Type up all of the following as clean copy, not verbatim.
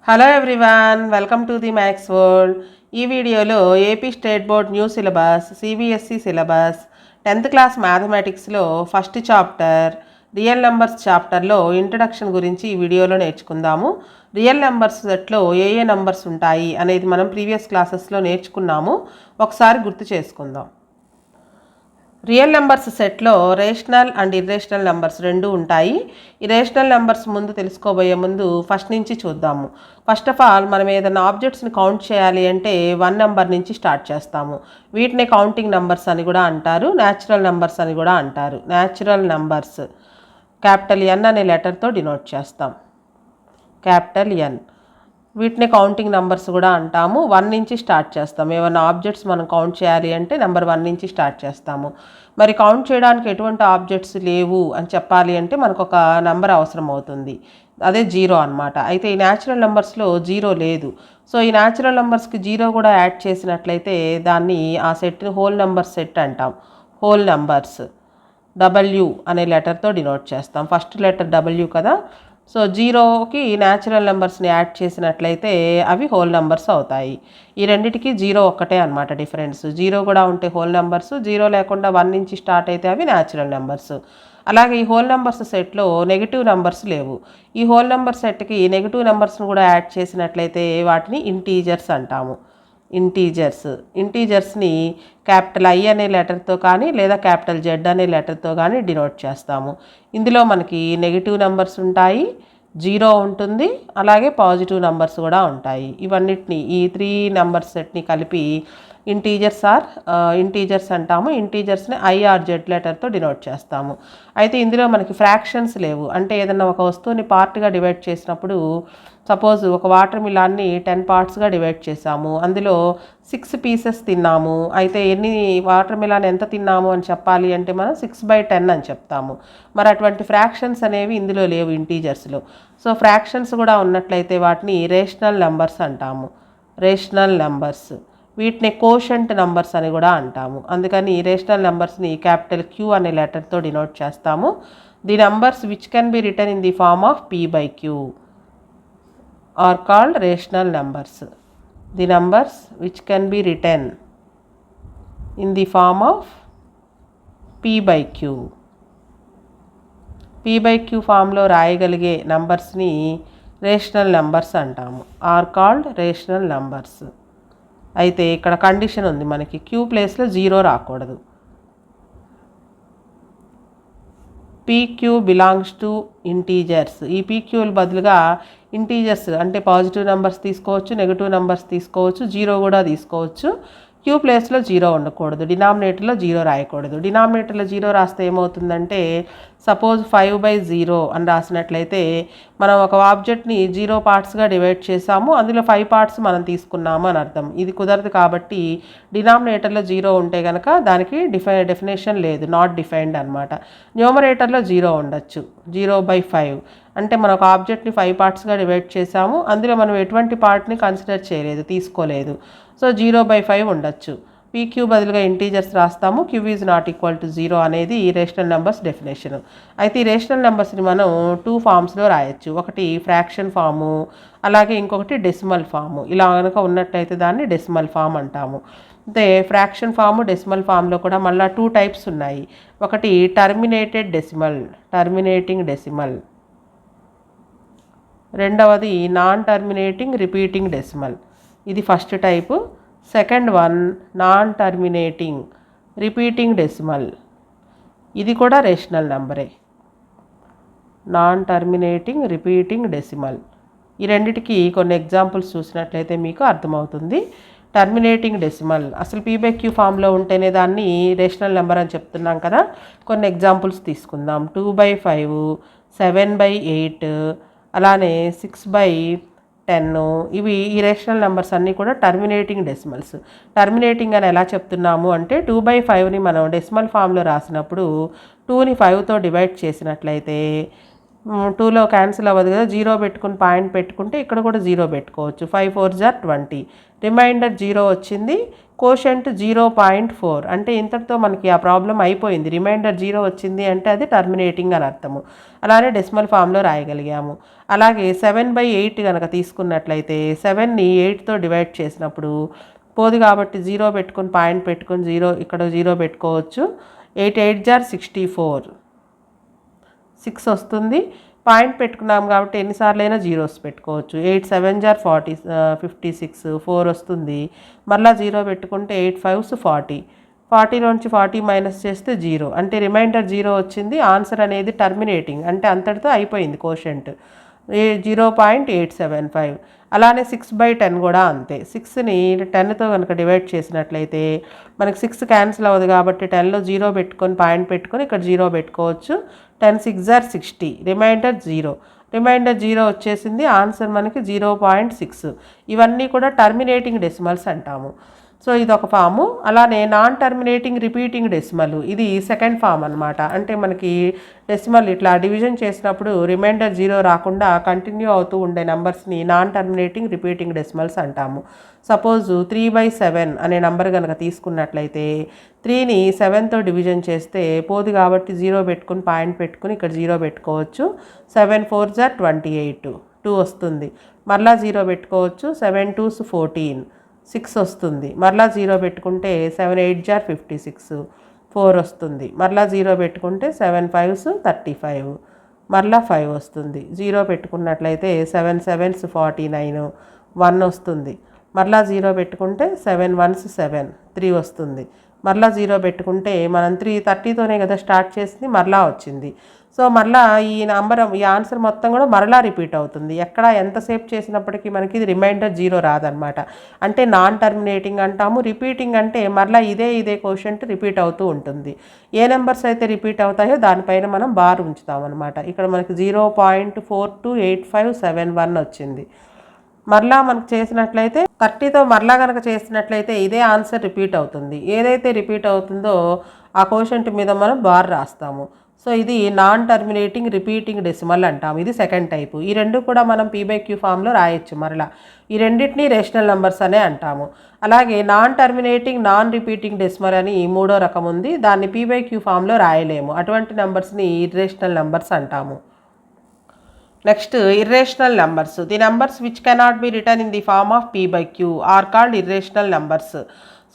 Hello everyone, welcome to the maths world. ఈ వీడియోలో AP state board new syllabus, CBSE syllabus, 10th class మ్యాథమెటిక్స్లో first chapter real numbers చాప్టర్లో introduction గురించి ఈ వీడియోలో నేర్చుకుందాము. రియల్ నెంబర్స్ సెట్లో ఏ నెంబర్స్ ఉంటాయి అనేది మనం ప్రీవియస్ క్లాసెస్లో నేర్చుకున్నాము. ఒకసారి గుర్తు చేసుకుందాం. రియల్ నెంబర్స్ సెట్లో రేషనల్ అండ్ ఇర్రేషనల్ నెంబర్స్ రెండు ఉంటాయి. ఈ రేషనల్ నెంబర్స్ ముందు తెలుసుకోబోయే ముందు ఫస్ట్ నుంచి చూద్దాము. ఫస్ట్ ఆఫ్ ఆల్ మనం ఏదైనా ఆబ్జెక్ట్స్ని కౌంట్ చేయాలి అంటే 1 నెంబర్ నుంచి స్టార్ట్ చేస్తాము. వీటిని కౌంటింగ్ నెంబర్స్ అని కూడా అంటారు, న్యాచురల్ నెంబర్స్ అని కూడా అంటారు. న్యాచురల్ నెంబర్స్ క్యాపిటల్ ఎన్ అనే లెటర్తో డినోట్ చేస్తాం, క్యాపిటల్ ఎన్. వీటిని కౌంటింగ్ నెంబర్స్ కూడా అంటాము. 1 నుంచి స్టార్ట్ చేస్తాము. ఏమైనా ఆబ్జెక్ట్స్ మనం కౌంట్ చేయాలి అంటే నెంబర్ 1 నుంచి స్టార్ట్ చేస్తాము. మరి కౌంట్ చేయడానికి ఎటువంటి ఆబ్జెక్ట్స్ లేవు అని చెప్పాలి అంటే మనకు ఒక నెంబర్ అవసరం అవుతుంది, అదే 0 అనమాట. అయితే ఈ న్యాచురల్ నెంబర్స్లో 0 లేదు. సో ఈ న్యాచురల్ నెంబర్స్కి 0 కూడా యాడ్ చేసినట్లయితే దాన్ని ఆ సెట్ని హోల్ నెంబర్ సెట్ అంటాం. హోల్ నెంబర్స్ డబ్ల్యూ అనే లెటర్తో డినోట్ చేస్తాం. ఫస్ట్ లెటర్ డబ్ల్యూ కదా. సో 0కి న్యాచురల్ నెంబర్స్ని యాడ్ చేసినట్లయితే అవి హోల్ నెంబర్స్ అవుతాయి. ఈ రెండిటికి 0 ఒక్కటే అనమాట డిఫరెన్స్. 0 కూడా ఉంటే హోల్ నెంబర్స్, 0 లేకుండా 1 నుంచి స్టార్ట్ అయితే అవి న్యాచురల్ నెంబర్స్. అలాగే ఈ హోల్ నెంబర్స్ సెట్లో నెగిటివ్ నెంబర్స్ లేవు. ఈ హోల్ నెంబర్ సెట్కి నెగిటివ్ నెంబర్స్ని కూడా యాడ్ చేసినట్లయితే వాటిని ఇంటీజర్స్ అంటాము. ఇంటీజర్స్ని క్యాపిటల్ ఐ అనే లెటర్తో కానీ లేదా క్యాపిటల్ జెడ్ అనే లెటర్తో కానీ డినోట్ చేస్తాము. ఇందులో మనకి నెగిటివ్ నెంబర్స్ ఉంటాయి, 0 ఉంటుంది, అలాగే పాజిటివ్ నెంబర్స్ కూడా ఉంటాయి. ఇవన్నిటిని ఈ 3 నెంబర్ సెట్ని కలిపి ఇంటీజర్స్ అంటాము. ఇంటీజర్స్ని ఐ ఆర్ జెడ్ లెటర్తో డినోట్ చేస్తాము. అయితే ఇందులో మనకి ఫ్రాక్షన్స్ లేవు. అంటే ఏదన్నా ఒక వస్తువుని పార్ట్గా డివైడ్ చేసినప్పుడు, సపోజ్ ఒక వాటర్ మిలాన్ని 10 పార్ట్స్గా డివైడ్ చేసాము, అందులో 6 పీసెస్ తిన్నాము. అయితే వాటర్ మిలాన్ ఎంత తిన్నాము అని చెప్పాలి అంటే మనం 6/10 అని చెప్తాము. మరి అటువంటి ఫ్రాక్షన్స్ అనేవి ఇందులో లేవు ఇంటీజర్స్లో. సో ఫ్రాక్షన్స్ కూడా ఉన్నట్లయితే వాటిని రేషనల్ నెంబర్స్ అంటాము. రేషనల్ నెంబర్స్ వీటిని కోషంట్ నెంబర్స్ అని కూడా అంటాము. అందుకని రేషనల్ నెంబర్స్ని క్యాపిటల్ క్యూ అనే లెటర్తో డినోట్ చేస్తాము. The numbers which can be written in the form of p/q are called rational numbers. The numbers which can be written in the form of p/q. p/q ఫామ్లో రాయగలిగే నంబర్స్ని రేషనల్ నెంబర్స్ అంటాము, are called rational numbers. అయితే ఇక్కడ condition ఉంది, మనకి queue ప్లేస్లో 0 రాకూడదు. PQ belongs to integers. ఈ పీక్యూల బదులుగా ఇంటీజర్స్ అంటే పాజిటివ్ నెంబర్స్ తీసుకోవచ్చు, నెగిటివ్ నెంబర్స్ తీసుకోవచ్చు, 0 కూడా తీసుకోవచ్చు. క్యూ ప్లేస్లో 0 ఉండకూడదు, డినామినేటర్లో 0 రాయకూడదు. డినామినేటర్లో 0 రాస్తే ఏమవుతుందంటే, సపోజ్ 5/0 అని రాసినట్లయితే మనం ఒక ఆబ్జెక్ట్ని 0 పార్ట్స్గా డివైడ్ చేసాము, అందులో 5 పార్ట్స్ మనం తీసుకున్నాము అని అర్థం. ఇది కుదరదు కాబట్టి డినామినేటర్లో 0 ఉంటే కనుక దానికి డెఫినేషన్ లేదు, నాట్ డిఫైన్డ్ అనమాట. న్యూమరేటర్లో 0 ఉండొచ్చు, 0/5 అంటే మనం ఒక ఆబ్జెక్ట్ని 5 పార్ట్స్గా డివైడ్ చేసాము, అందులో మనం ఎటువంటి పార్ట్ని కన్సిడర్ చేయలేదు, తీసుకోలేదు. సో 0/5 ఉండొచ్చు. పీక్యూ బదులుగా ఇంటీజర్స్ రాస్తాము. Q is not equal to 0 అనేది ఈ రేషనల్ నెంబర్స్ డెఫినేషన్. అయితే ఈ రేషనల్ నెంబర్స్ని మనం 2 ఫామ్స్లో రాయొచ్చు. ఒకటి ఫ్రాక్షన్ ఫాము, అలాగే ఇంకొకటి డెసిమల్ ఫాము. ఇలా కనుక ఉన్నట్టయితే దాన్ని డెసిమల్ ఫామ్ అంటాము. అంటే ఫ్రాక్షన్ ఫాము, డెసిమల్ ఫామ్లో కూడా మళ్ళీ 2 టైప్స్ ఉన్నాయి. ఒకటి టర్మినేటింగ్ డెసిమల్, రెండవది నాన్ టర్మినేటింగ్ రిపీటింగ్ డెసిమల్. ఇది first type. Second one non terminating repeating decimal. ఇది కూడా రేషనల్ నెంబరే, నాన్ టర్మినేటింగ్ రిపీటింగ్ డెసిమల్. ఈ రెండిటికి కొన్ని ఎగ్జాంపుల్స్ చూసినట్లయితే మీకు అర్థమవుతుంది. టర్మినేటింగ్ డెసిమల్ అసలు p/q ఫామ్లో ఉంటేనే దాన్ని రేషనల్ నెంబర్ అని చెప్తున్నాం కదా. కొన్ని ఎగ్జాంపుల్స్ తీసుకుందాం. 2/5, 7/8, అలానే 6/10. ఇవి ఈ రేషనల్ నెంబర్స్ అన్నీ కూడా టర్మినేటింగ్ డెసిమల్స్. టర్మినేటింగ్ అని ఎలా చెప్తున్నాము అంటే 2/5ని మనం డెసిమల్ ఫామ్లో రాసినప్పుడు 2ని 5తో డివైడ్ చేసినట్లయితే 2లో క్యాన్సిల్ అవ్వదు కదా, 0 పెట్టుకుని పాయింట్ పెట్టుకుంటే ఇక్కడ కూడా 0 పెట్టుకోవచ్చు. 5 4 జా 20, రిమైండర్ 0 వచ్చింది. కోషంట్ 0.4, అంటే ఇంతటితో మనకి ఆ ప్రాబ్లం అయిపోయింది. రిమైండర్ 0 వచ్చింది అంటే అది టర్మినేటింగ్ అని అర్థము. అలానే డెసిమల్ ఫామ్లో రాయగలిగాము. అలాగే 7/8 కనుక తీసుకున్నట్లయితే 7ని 8తో డివైడ్ చేసినప్పుడు పోదు కాబట్టి 0 పెట్టుకుని పాయింట్ పెట్టుకుని 0 ఇక్కడ 0 పెట్టుకోవచ్చు. 8 8 జా 64, 6 వస్తుంది. పాయింట్ పెట్టుకున్నాం కాబట్టి ఎన్నిసార్లు అయినా జీరోస్ పెట్టుకోవచ్చు. 8 7 జా 56, 4 వస్తుంది. మళ్ళీ 0 పెట్టుకుంటే 8 5s 40, 40లోంచి 40 మైనస్ చేస్తే 0, అంటే రిమైండర్ 0 వచ్చింది. ఆన్సర్ అనేది టర్మినేటింగ్, అంటే అంతటితో అయిపోయింది కోషంట్ 0.875. అలానే 6/10 కూడా అంతే. 6ని 10తో కనుక డివైడ్ చేసినట్లయితే మనకి 6 క్యాన్సిల్ అవ్వదు కాబట్టి 10లో 0 పెట్టుకొని పాయింట్ పెట్టుకొని ఇక్కడ 0 పెట్టుకోవచ్చు. 10 6 జా 60, రిమైండర్ 0, రిమైండర్ 0 వచ్చేసింది. ఆన్సర్ మనకి 0.6. ఇవన్నీ కూడా టర్మినేటింగ్ డెసిమల్స్ అంటాము. సో ఇదొక ఫాము. అలానే నాన్ టర్మినేటింగ్ రిపీటింగ్ డెసిమల్, ఇది సెకండ్ ఫామ్ అనమాట. అంటే మనకి డెసిమల్ ఇట్లా డివిజన్ చేసినప్పుడు రిమైండర్ 0 రాకుండా కంటిన్యూ అవుతూ ఉండే నెంబర్స్ని నాన్ టర్మినేటింగ్ రిపీటింగ్ డెసిమల్స్ అంటాము. సపోజ్ 3/7 అనే నెంబర్ కనుక తీసుకున్నట్లయితే 3ని 7తో డివిజన్ చేస్తే పోదు కాబట్టి 0 పెట్టుకుని పాయింట్ పెట్టుకుని ఇక్కడ 0 పెట్టుకోవచ్చు. 7 4 జా 28, 2 వస్తుంది. మరలా 0 పెట్టుకోవచ్చు. 7 2s 14, 6 వస్తుంది. మరలా 0 పెట్టుకుంటే 7 8 జా 56, 4 వస్తుంది. మరలా 0 పెట్టుకుంటే 7 5s 35, మరలా 5 వస్తుంది. 0 పెట్టుకున్నట్లయితే 7 7s 49, 1 వస్తుంది. మరలా 0 పెట్టుకుంటే 7 1s 7, 3 వస్తుంది. మరలా 0 పెట్టుకుంటే మనం 30తోనే కదా స్టార్ట్ చేసింది, మరలా వచ్చింది. సో మరలా ఈ ఆన్సర్ మొత్తం కూడా మరలా రిపీట్ అవుతుంది. ఎక్కడ ఎంతసేపు చేసినప్పటికీ మనకి ఇది రిమైండర్ 0 రాదనమాట. అంటే నాన్ టర్మినేటింగ్ అంటాము. రిపీటింగ్ అంటే మరలా ఇదే క్వశ్చన్ రిపీట్ అవుతూ ఉంటుంది. ఏ నెంబర్స్ అయితే రిపీట్ అవుతాయో దానిపైన మనం బార్ ఉంచుతామన్నమాట. ఇక్కడ మనకి 0.428571 వచ్చింది. మరలా మనకు చేసినట్లయితే 30తో మరలా కనుక చేసినట్లయితే ఇదే ఆన్సర్ రిపీట్ అవుతుంది. ఏదైతే రిపీట్ అవుతుందో ఆ కోషంట్ మీద మనం బార్ రాస్తాము. సో ఇది నాన్ టర్మినేటింగ్ రిపీటింగ్ డెసిమల్ అంటాము. ఇది సెకండ్ టైపు. ఈ రెండు కూడా మనం P/Q ఫామ్లో రాయొచ్చు. మరలా ఈ రెండింటిని రేషనల్ నెంబర్స్ అనే అంటాము. అలాగే non terminating non repeating decimal అని మూడో రకం ఉంది. దాన్ని P/Q ఫామ్లో రాయలేము. అటువంటి నెంబర్స్ని ఇర్రేషనల్ నెంబర్స్ అంటాము. Next irrational numbers. The numbers which cannot be written in the form of P/Q are called irrational numbers.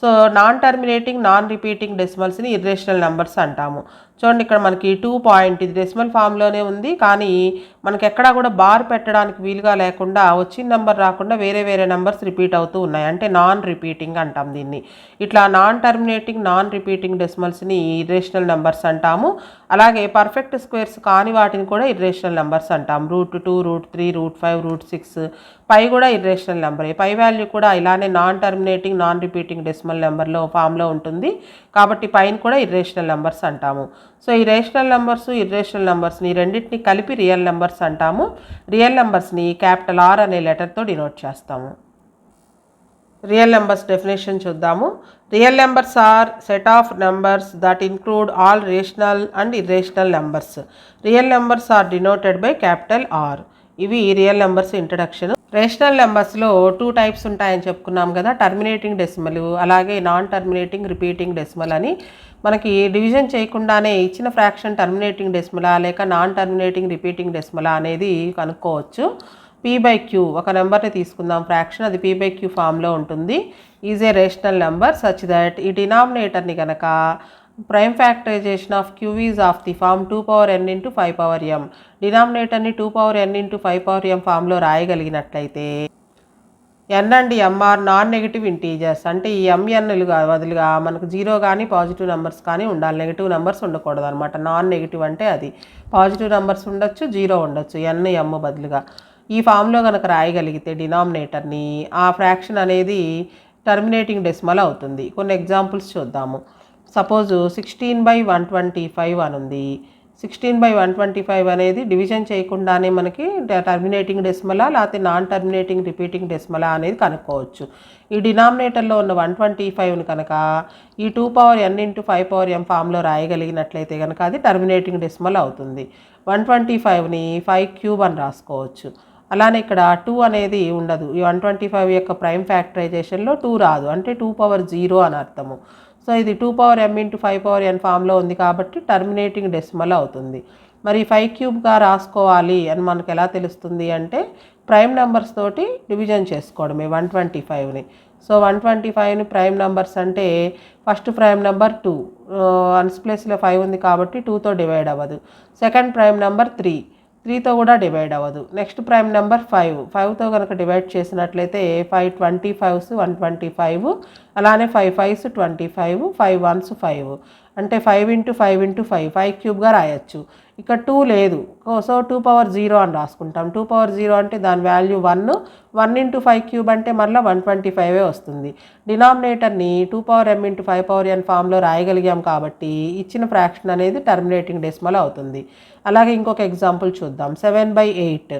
So non terminating non repeating డెసిమల్స్ని ఇర్రేషనల్ నెంబర్స్ అంటాము. చూడండి ఇక్కడ మనకి 2 పాయింట్ ఇది డెసిమల్ ఫామ్లోనే ఉంది, కానీ మనకి ఎక్కడా కూడా బార్ పెట్టడానికి వీలుగా లేకుండా వచ్చిన నెంబర్ రాకుండా వేరే నెంబర్స్ రిపీట్ అవుతూ ఉన్నాయి. అంటే నాన్ రిపీటింగ్ అంటాం దీన్ని. ఇట్లా నాన్ టర్మినేటింగ్ నాన్ రిపీటింగ్ డెసిమల్స్ని ఇర్రేషనల్ నెంబర్స్ అంటాము. అలాగే పర్ఫెక్ట్ స్క్వేర్స్ కాని వాటిని కూడా ఇర్రేషనల్ నెంబర్స్ అంటాం. √2 √3 √5 √6. పై కూడా ఇర్రేషనల్ నెంబరే. పై వాల్యూ కూడా ఇలానే non terminating non repeating decimal నెంబర్లో ఫామ్లో ఉంటుంది కాబట్టి పైన కూడా ఇర్రేషనల్ నెంబర్స్ అంటాము. సో ఈ రేషనల్ నెంబర్స్ ఇర్రేషనల్ నెంబర్స్ని రెండింటిని కలిపి రియల్ నెంబర్స్ అంటాము. రియల్ నెంబర్స్ని క్యాపిటల్ R అనే లెటర్తో డినోట్ చేస్తాము. రియల్ నెంబర్స్ డెఫినేషన్ చూద్దాము. Real numbers are set of numbers that include all rational and irrational numbers. Real numbers are denoted by capital R. ఇవి రియల్ నెంబర్స్ ఇంట్రడక్షన్. రేషనల్ నెంబర్స్లో 2 types ఉంటాయని చెప్పుకున్నాం కదా, terminating decimal అలాగే non terminating repeating decimal అని. మనకి division చేయకుండానే ఇచ్చిన ఫ్రాక్షన్ టర్మినేటింగ్ డెసిమలా లేక నాన్ టర్మినేటింగ్ రిపీటింగ్ డెసిమలా అనేది కనుక్కోవచ్చు. P/Q ఒక నెంబర్ని తీసుకుందాం ఫ్రాక్షన్, అది P/Q ఫామ్లో ఉంటుంది. Is a rational number such that ఈ డినామినేటర్ని కనుక prime factorization of Q is of the form 2n × 5m. డినామినేటర్ని 2n × 5m ఫామ్లో రాయగలిగినట్లయితే n and m are non negative integers. అంటే ఈ mnలు బదులుగా మనకు 0 కానీ పాజిటివ్ నెంబర్స్ కానీ ఉండాలి, నెగిటివ్ నెంబర్స్ ఉండకూడదు అనమాట. నాన్ నెగిటివ్ అంటే అది పాజిటివ్ నెంబర్స్ ఉండొచ్చు, 0 ఉండొచ్చు, n m బదులుగా. ఈ ఫామ్లో కనుక రాయగలిగితే డినామినేటర్ని ఆ ఫ్రాక్షన్ అనేది టర్మినేటింగ్ డెసిమల్ అవుతుంది. కొన్ని ఎగ్జాంపుల్స్ చూద్దాము. సపోజు 16/125 అని ఉంది. 16/125 అనేది డివిజన్ చేయకుండానే మనకి టర్మినేటింగ్ డెసిమలా లేకపోతే నాన్ టర్మినేటింగ్ రిపీటింగ్ డెసిమలా అనేది కనుక్కోవచ్చు. ఈ డినామినేటర్లో ఉన్న 125ని కనుక ఈ 2n×5m ఫామ్లో రాయగలిగినట్లయితే కనుక అది టర్మినేటింగ్ డెసిమల్ అవుతుంది. 125ని 5³ అని రాసుకోవచ్చు. అలానే ఇక్కడ 2 అనేది ఉండదు. ఈ 125 యొక్క ప్రైమ్ ఫ్యాక్టరైజేషన్లో 2 రాదు, అంటే 2 అని అర్థము. సో ఇది 2m×5n ఫామ్లో ఉంది కాబట్టి టర్మినేటింగ్ డెసిమల్ అవుతుంది. మరి 5³ రాసుకోవాలి అని మనకు ఎలా తెలుస్తుంది అంటే ప్రైమ్ నెంబర్స్ తోటి డివిజన్ చేసుకోవడమే 125ని. సో 125ని ప్రైమ్ నెంబర్స్ అంటే ఫస్ట్ ప్రైమ్ నెంబర్ 2, వన్స్ ప్లేస్లో 5 ఉంది కాబట్టి 2తో డివైడ్ అవ్వదు. సెకండ్ ప్రైమ్ నెంబర్ 3తో కూడా డివైడ్ అవ్వదు. నెక్స్ట్ ప్రైమ్ నెంబర్ 5తో కనుక డివైడ్ చేసినట్లయితే 5 25s 125, అలానే 5 5s 25, 5 1s 5, అంటే 5×5×5 5³ రాయొచ్చు. ఇక్కడ 2 లేదు, సో 2^0 అని రాసుకుంటాం. 2^0 అంటే దాని వాల్యూ 1, 1×5³ అంటే మళ్ళీ 125 వస్తుంది. డినామినేటర్ని 2m×5n ఫామ్లో రాయగలిగాం కాబట్టి ఇచ్చిన ఫ్రాక్షన్ అనేది టర్మినేటింగ్ డెసిమల్ అవుతుంది. అలాగే ఇంకొక ఎగ్జాంపుల్ చూద్దాం. 7/8.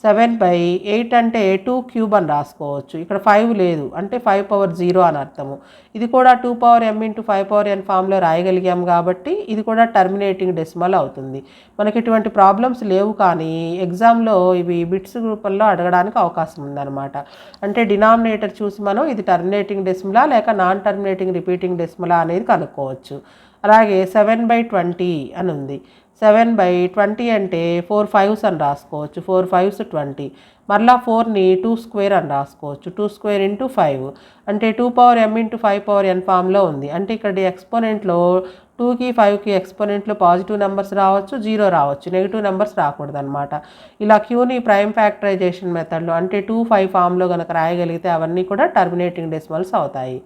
7/8 అంటే 2³ అని రాసుకోవచ్చు. ఇక్కడ 5 లేదు, అంటే 5^0 అని అర్థము. ఇది కూడా 2m×5n ఫామ్లో రాయగలిగాం కాబట్టి ఇది కూడా టర్మినేటింగ్ డెసిమల్ అవుతుంది. మనకి ఇటువంటి ప్రాబ్లమ్స్ లేవు, కానీ ఎగ్జామ్లో ఇవి బిట్స్ రూపంలో అడగడానికి అవకాశం ఉందన్నమాట. అంటే డినామినేటర్ చూసి మనం ఇది టర్మినేటింగ్ డెసిమలా లేక నాన్ టర్మినేటింగ్ రిపీటింగ్ డెసిమలా అనేది కనుక్కోవచ్చు. అలాగే 7/20 అని ఉంది. 7/20 అంటే 4 5s అని రాసుకోవచ్చు. 4 5s 20, మరలా 4ని 2² అని రాసుకోవచ్చు. 2² × 5 అంటే 2m×5n ఫామ్లో ఉంది. అంటే ఇక్కడ ఎక్స్పోనెంట్లో 2కి 5కి ఎక్స్పోనెంట్లో పాజిటివ్ నెంబర్స్ రావచ్చు, 0 రావచ్చు, నెగిటివ్ నెంబర్స్ రాకూడదు అనమాట. ఇలా క్యూని ప్రైమ్ ఫ్యాక్టరైజేషన్ మెథడ్లో అంటే 2 5 ఫామ్లో కనుక రాయగలిగితే అవన్నీ కూడా టర్మినేటింగ్ డెసిమల్స్ అవుతాయి.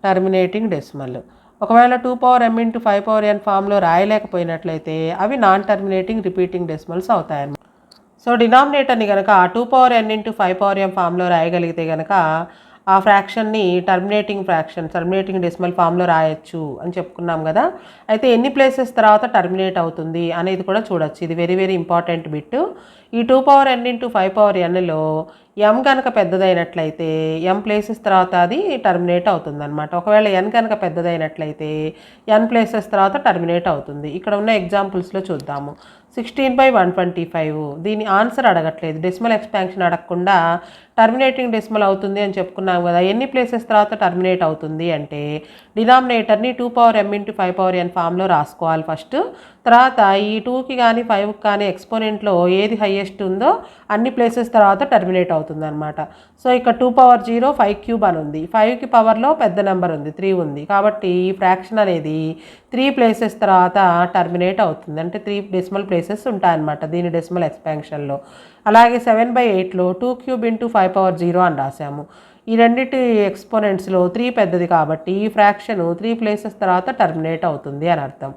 టర్మినేటింగ్ డెసిమల్ ఒకవేళ 2m×5n ఫామ్లో రాయలేకపోయినట్లయితే అవి నాన్ టర్మినేటింగ్ రిపీటింగ్ డెసిమల్స్ అవుతాయి. సో డినామినేటర్ని కనుక 2n×5m ఫామ్లో రాయగలిగితే కనుక ఆ ఫ్రాక్షన్ని టర్మినేటింగ్ డెసిమల్ ఫామ్లో రాయొచ్చు అని చెప్పుకున్నాం కదా. అయితే ఎన్ని ప్లేసెస్ తర్వాత టర్మినేట్ అవుతుంది అనేది కూడా చూడొచ్చు. ఇది వెరీ వెరీ ఇంపార్టెంట్ బిట్. ఈ 2n×5nలో m కనుక పెద్దదైనట్లయితే m ప్లేసెస్ తర్వాత అది టర్మినేట్ అవుతుంది అనమాట. ఒకవేళ n కనుక పెద్దదైనట్లయితే n ప్లేసెస్ తర్వాత టర్మినేట్ అవుతుంది. ఇక్కడ ఉన్న ఎగ్జాంపుల్స్లో చూద్దాము. 16/125 దీని ఆన్సర్ అడగట్లేదు, డెసిమల్ ఎక్స్పాన్షన్ అడగకుండా టర్మినేటింగ్ డెసిమల్ అవుతుంది అని చెప్పుకున్నాం కదా. ఎన్ని ప్లేసెస్ తర్వాత టర్మినేట్ అవుతుంది అంటే డినామినేటర్ని 2m×5n ఫామ్లో రాసుకోవాలి ఫస్ట్. తర్వాత ఈ 2కి కానీ 5కి కానీ ఎక్స్పోనెంట్లో ఏది హైయెస్ట్ ఉందో అన్ని ప్లేసెస్ తర్వాత టర్మినేట్ అవుతుంది అనమాట. సో ఇక్కడ 2^0 5³ అని ఉంది. 5కి పవర్లో పెద్ద నెంబర్ ఉంది, 3 ఉంది, కాబట్టి ఈ ఫ్రాక్షన్ అనేది 3 ప్లేసెస్ తర్వాత టర్మినేట్ అవుతుంది. అంటే 3 డెసిమల్ ప్లేసెస్ ఉంటాయన్నమాట దీని డెసిమల్ ఎక్స్పాన్షన్లో. అలాగే 7/8లో 2³ × 5^0 అని రాసాము. ఈ రెండింటి ఎక్స్పోనెంట్స్లో 3 పెద్దది కాబట్టి ఈ ఫ్రాక్షన్ 3 ప్లేసెస్ తర్వాత టర్మినేట్ అవుతుంది అని అర్థం.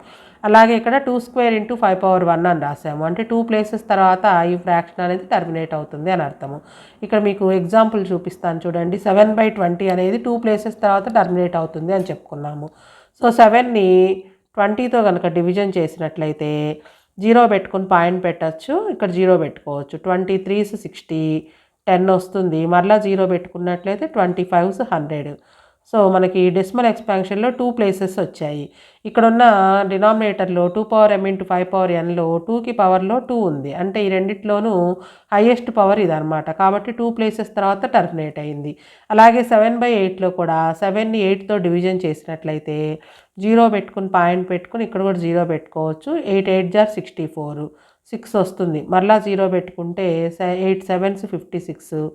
అలాగే ఇక్కడ 2² × 5^1 అని రాసాము. అంటే 2 ప్లేసెస్ తర్వాత ఈ ఫ్రాక్షన్ అనేది టర్మినేట్ అవుతుంది అని అర్థము. ఇక్కడ మీకు ఎగ్జాంపుల్ చూపిస్తాను చూడండి. 7/20 అనేది 2 ప్లేసెస్ తర్వాత టర్మినేట్ అవుతుంది అని చెప్పుకున్నాము. సో 7ని 20తో కనుక డివిజన్ చేసినట్లయితే 0 పెట్టుకుని పాయింట్ పెట్టచ్చు, ఇక్కడ 0 పెట్టుకోవచ్చు. 23s 60, 10 వస్తుంది, మరలా 0 పెట్టుకున్నట్లయితే 25s 100. సో మనకి డెసిమల్ ఎక్స్పాన్షన్లో 2 ప్లేసెస్ వచ్చాయి. ఇక్కడ ఉన్న డినామినేటర్లో 2m×5nలో 2కి పవర్లో 2 ఉంది, అంటే ఈ రెండిట్లోనూ హైయెస్ట్ పవర్ ఇదనమాట. కాబట్టి 2 ప్లేసెస్ తర్వాత టర్మినేట్ అయింది. అలాగే 7/8లో కూడా 7ని 8తో డివిజన్ చేసినట్లయితే 0 పెట్టుకుని పాయింట్ పెట్టుకుని ఇక్కడ కూడా 0 పెట్టుకోవచ్చు. 8 8 64, 6 వస్తుంది, మరలా 0 పెట్టుకుంటే 8 7s 56,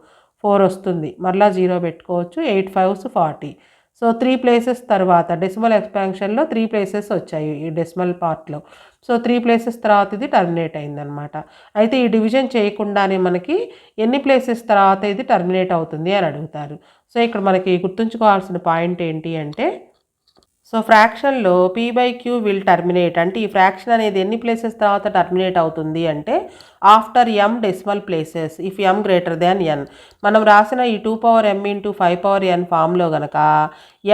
4 వస్తుంది, మరలా 0 పెట్టుకోవచ్చు. 8 5s 40. సో 3 ప్లేసెస్ తర్వాత డెసిమల్ ఎక్స్పాన్షన్లో 3 ప్లేసెస్ వచ్చాయి ఈ డెసిమల్ పార్ట్లో. సో 3 ప్లేసెస్ తర్వాత ఇది టర్మినేట్ అయిందనమాట. అయితే ఈ డివిజన్ చేయకుండానే మనకి ఎన్ని ప్లేసెస్ తర్వాత ఇది టర్మినేట్ అవుతుంది అని అడుగుతారు. సో ఇక్కడ మనకి గుర్తుంచుకోవాల్సిన పాయింట్ ఏంటి అంటే సో ఫ్రాక్షన్లో P by Q will terminate అంటే ఈ ఫ్రాక్షన్ అనేది ఎన్ని ప్లేసెస్ తర్వాత టర్మినేట్ అవుతుంది అంటే after m decimal places if m greater than n. మనం రాసిన ఈ 2m ఇంటూ 5n ఫామ్లో గనక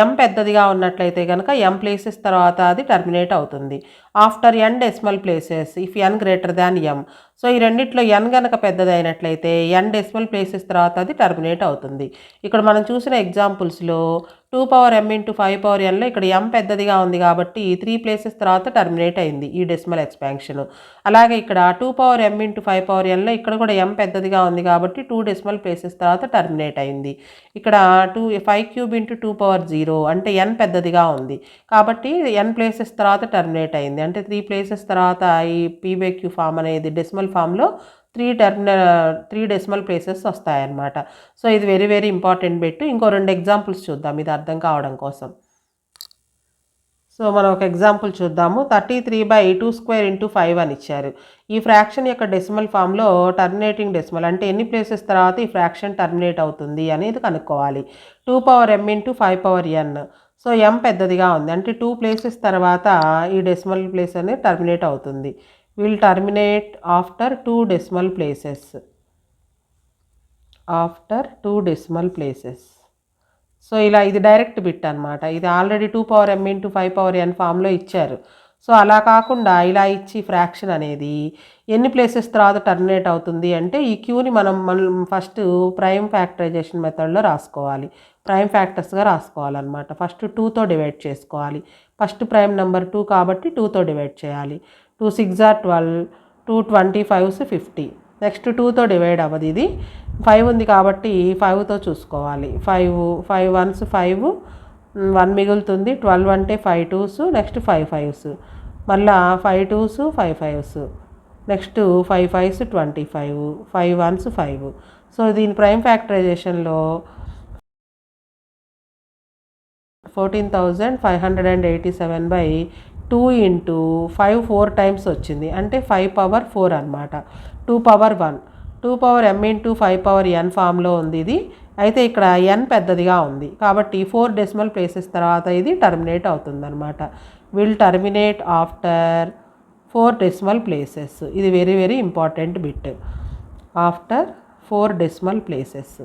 ఎం పెద్దదిగా ఉన్నట్లయితే కనుక ఎం ప్లేసెస్ తర్వాత అది టర్మినేట్ అవుతుంది. After n decimal places if n greater than m. So ఈ రెండిట్లో ఎన్ గనక పెద్దదైనట్లయితే ఎన్ డెసిమల్ ప్లేసెస్ తర్వాత అది టర్మినేట్ అవుతుంది. ఇక్కడ మనం చూసిన ఎగ్జాంపుల్స్లో 2m ఇంటూ 5nలో ఇక్కడ ఎం పెద్దదిగా ఉంది కాబట్టి 3 ప్లేసెస్ తర్వాత టర్మినేట్ అయింది ఈ డెసిమల్ ఎక్స్పాన్షన్. అలాగే ఇక్కడ 2m ఇంటూ 5nలో ఇక్కడ కూడా ఎం పెద్దదిగా ఉంది కాబట్టి 2 డెసిమల్ ప్లేసెస్ తర్వాత టర్మినేట్ అయింది. ఇక్కడ 5³ ఇంటూ 2 అంటే n పెద్దదిగా ఉంది కాబట్టి n ప్లేసెస్ తర్వాత టర్మినేట్ అయింది. అంటే 3 ప్లేసెస్ తర్వాత ఈ పీబైక్యూ ఫామ్ అనేది డెసిమల్ ఫామ్లో 3 డెసిమల్ ప్లేసెస్ వస్తాయన్నమాట. సో ఇది వెరీ వెరీ ఇంపార్టెంట్ బిట్. ఇంకో 2 ఎగ్జాంపుల్స్ చూద్దాం ఇది అర్థం కావడం కోసం. సో మనం ఒక ఎగ్జాంపుల్ చూద్దాము. 33/2² ఇంటూ 5 అని ఇచ్చారు. ఈ ఫ్రాక్షన్ యొక్క డెసిమల్ ఫామ్లో టర్మినేటింగ్ డెసిమల్ అంటే ఎన్ని ప్లేసెస్ తర్వాత ఈ ఫ్రాక్షన్ టర్మినేట్ అవుతుంది అనేది కనుక్కోవాలి. 2m into 5n. So m పెద్దదిగా ఉంది అంటే 2 ప్లేసెస్ తర్వాత ఈ డెసిమల్ ప్లేస్ అనేది టర్మినేట్ అవుతుంది. Will terminate after 2 decimal places. After 2 decimal places. So ఇలా ఇది డైరెక్ట్ బిట్ అనమాట. ఇది ఆల్రెడీ 2m ఇంటూ 5n ఫామ్లో ఇచ్చారు. సో అలా కాకుండా ఇలా ఇచ్చి ఫ్రాక్షన్ అనేది ఎన్ని ప్లేసెస్ తర్వాత టర్మినేట్ అవుతుంది అంటే ఈ క్యూని మనం ఫస్ట్ ప్రైమ్ ఫ్యాక్టరైజేషన్ మెథడ్లో రాసుకోవాలి. ప్రైమ్ ఫ్యాక్టర్స్గా రాసుకోవాలన్నమాట. ఫస్ట్ 2తో డివైడ్ చేసుకోవాలి. ఫస్ట్ ప్రైమ్ నెంబర్ 2 కాబట్టి 2తో డివైడ్ చేయాలి. 2 6 are 12, 2 25s 50. నెక్స్ట్ 2తో డివైడ్ అవ్వదు, ఇది 5 ఉంది కాబట్టి 5తో చూసుకోవాలి. 5 1s 5, 1 మిగులుతుంది. 12 అంటే 5 2s, నెక్స్ట్ 5 5s, మళ్ళా 5 2s 5 5s, next 5 5s 25, 5 1s 5. So దీని ప్రైమ్ ఫ్యాక్టరైజేషన్లో 14,587/2 ఇంటూ 5 4 టైమ్స్ వచ్చింది అంటే 5 పవర్ 4 అనమాట. 2 పవర్ 1, 2m ఇంటూ 5n ఫామ్లో ఉంది ఇది. అయితే ఇక్కడ n పెద్దదిగా ఉంది కాబట్టి 4 డెసిమల్ ప్లేసెస్ తర్వాత ఇది టర్మినేట్ అవుతుందన్నమాట. Will terminate after 4 decimal places. ఇది very very important bit. After 4 decimal places.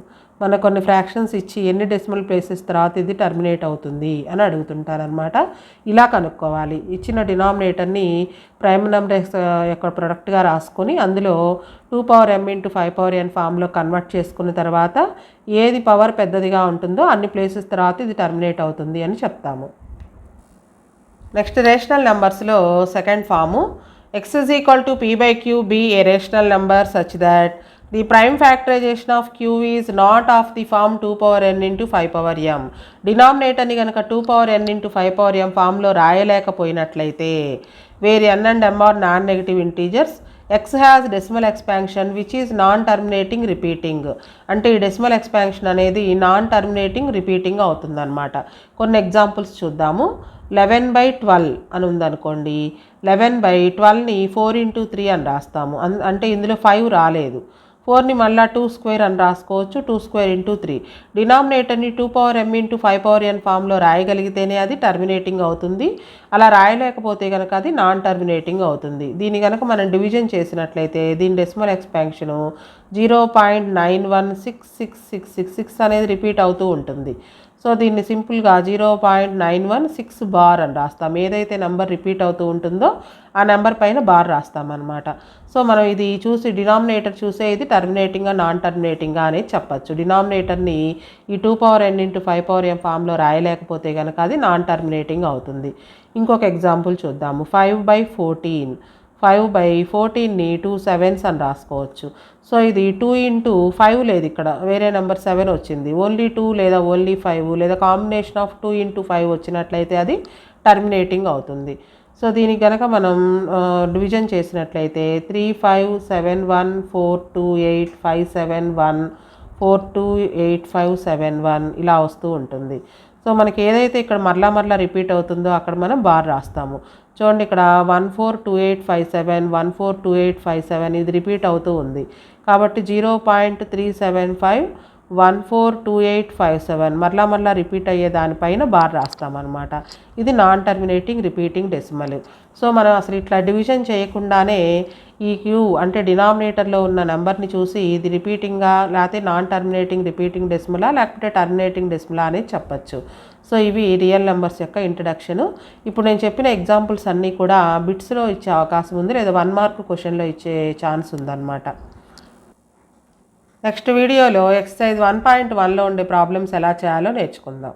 మన కొన్ని ఫ్రాక్షన్స్ ఇచ్చి ఎన్ని డెసిమల్ ప్లేసెస్ తర్వాత ఇది టర్మినేట్ అవుతుంది అని అడుగుతుంటారనమాట. ఇలా కనుక్కోవాలి. ఇచ్చిన డినామినేటర్ని ప్రైమ్ నెంబర్ యొక్క ప్రొడక్ట్గా రాసుకొని అందులో 2m ఇంటూ 5n ఫామ్లో కన్వర్ట్ చేసుకున్న తర్వాత ఏది పవర్ పెద్దదిగా ఉంటుందో అన్ని ప్లేసెస్ తర్వాత ఇది టర్మినేట్ అవుతుంది అని చెప్తాము. నెక్స్ట్ రేషనల్ నెంబర్స్లో second form. x is equal to p/q be a rational number such that the prime factorization of q is not of the form 2n into 5m. డినామినేటర్ని కనుక 2n into 5m ఫామ్లో రాయలేకపోయినట్లయితే where n and m are non negative integers, x has decimal expansion which is non terminating repeating. అంటే ఈ decimal expansion అనేది non terminating repeating అవుతుందన్నమాట. కొన్ని examples చూద్దాము. 11/12 అని ఉందనుకోండి. 11/12ని 4 into 3 అని రాస్తాము. అంటే ఇందులో 5 రాలేదు. 4ని మళ్ళీ 2² అని రాసుకోవచ్చు. 2² into 3. డినామినేటర్ని 2m into 5n ఫామ్లో రాయగలిగితేనే అది టర్మినేటింగ్ అవుతుంది. అలా రాయలేకపోతే కనుక అది నాన్ టర్మినేటింగ్ అవుతుంది. దీన్ని కనుక మనం డివిజన్ చేసినట్లయితే దీని డెసిమల్ ఎక్స్పాన్షను 0.916666 అనేది రిపీట్ అవుతూ ఉంటుంది. సో దీన్ని సింపుల్గా 0.916 బార్ అని రాస్తాం. ఏదైతే నెంబర్ రిపీట్ అవుతూ ఉంటుందో ఆ నెంబర్ పైన బార్ రాస్తామన్నమాట. సో మనం ఇది చూసి డినామినేటర్ చూసే ఇది టర్మినేటింగ్గా నాన్ టర్మినేటింగ్గా అనేది చెప్పచ్చు. డినామినేటర్ని ఈ 2n into 5m ఫామ్లో రాయలేకపోతే కనుక అది నాన్ టర్మినేటింగ్ అవుతుంది. ఇంకొక ఎగ్జాంపుల్ చూద్దాము. 5/14. 5/14ని 2 7s అని రాసుకోవచ్చు. సో ఇది 2 into 5 లేదు, ఇక్కడ వేరే నెంబర్ 7 వచ్చింది. ఓన్లీ 2 లేదా ఓన్లీ 5 లేదా కాంబినేషన్ ఆఫ్ 2 into 5 వచ్చినట్లయితే అది టర్మినేటింగ్ అవుతుంది. సో దీనికి కనుక మనం డివిజన్ చేసినట్లయితే 3 5 7 1 4 2 8 5 7 1 4 2 8 5 7 1 ఇలా వస్తూ ఉంటుంది. సో మనకి ఏదైతే ఇక్కడ మరలా రిపీట్ అవుతుందో అక్కడ మనం బార్ రాస్తాము. చూడండి ఇక్కడ 142857 142857 ఇది రిపీట్ అవుతూ ఉంది కాబట్టి 0.375 142857 మరలా రిపీట్ అయ్యే దానిపైన బార్ రాస్తామన్నమాట. ఇది non terminating repeating decimal. So మనం అసలు ఇట్లా డివిజన్ చేయకుండానే ఈ క్యూ అంటే డినామినేటర్లో ఉన్న నెంబర్ని చూసి ఇది రిపీటింగా లేకపోతే నాన్ టర్మినేటింగ్ రిపీటింగ్ డెసిమలా లేకపోతే టర్మినేటింగ్ డెసిమలా అనేది చెప్పచ్చు. సో ఇవి రియల్ నెంబర్స్ యొక్క ఇంట్రడక్షను. ఇప్పుడు నేను చెప్పిన ఎగ్జాంపుల్స్ అన్నీ కూడా బిట్స్లో ఇచ్చే అవకాశం ఉంది, లేదా 1 మార్క్ క్వశ్చన్లో ఇచ్చే ఛాన్స్ ఉందన్నమాట. నెక్స్ట్ వీడియోలో ఎక్సర్సైజ్ 1.1లో ఉండే ప్రాబ్లమ్స్ ఎలా చేయాలో నేర్చుకుందాం.